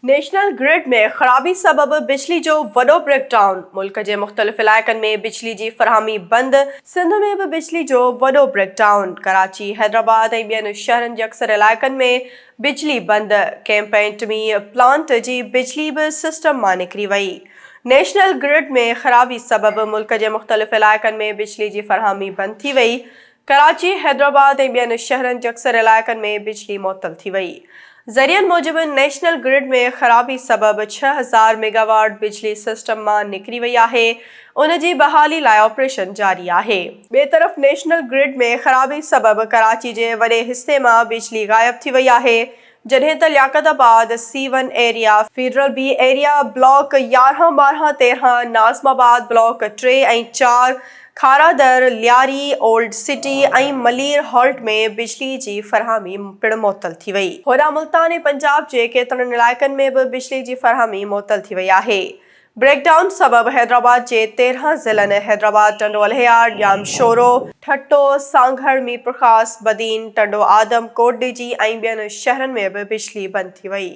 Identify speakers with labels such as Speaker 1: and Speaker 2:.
Speaker 1: National grid में खराबी सबब बिजली जो वडो ब्रेकडाउन। मुल्क के मुख्तलिफ इलाक़नि में बिजली की फरहमी बंद। सिंध में भी बिजली जो वडो ब्रेकडाउन। कराची, हैदराबाद ऐं ॿियनि शहरनि जे अक्सर इलाइक़नि में बिजली बंद। कैंपेंटमी प्लांट की बिजली भी सिस्टम मां निकिरी वई। नेशनल ग्रिड में खराबी सबब मुल्क के मुख्तलिफ इलाइक़नि में बिजली की फरहमी बंद थी वई। कराची, हैदराबाद ऐं ॿियनि शहरनि जे अक्सर इलाइक़नि में बिजली मुअत्तल थी वई। ज़रियनि मूजिबि नेशनल ग्रिड में खराबी सबब 6000 मेगावाट बिजली सिस्टम मां निकिरी वई आहे। उन जी बहाली लाइ ऑपरेशन जारी आहे। ॿिए तरफ़ नेशनल ग्रिड में खराबी सबब कराची जे वॾे हिस्से मां बिजली गायब थी वई आहे, जॾहिं त Liaquatabad, C1 area, federal B area, block 11, 12, 13, Nazimabad block 3 ऐं 4, खारादर, लियारी, ओल्ड सिटी ऐं मलीर हॉल्ट में बिजली की फरहमी पिणु मुअत्तल थी वई। होॾां मुल्तान ऐं पंजाब जे केतिरनि इलाइक़नि में भी बिजली की फरहमी मुअत्तल थी वई आहे। ब्रेकडाउन सबब हैदराबाद जे 13 ज़िलनि हैदराबाद, टंडो अल्हयार, जामशोरो, ठट्टो, सांघर, मीरपुर ख़ास, बदीन, टंडो आदम, कोटडीजी ऐं ॿियनि शहरनि में भी बिजली बंद थी वई।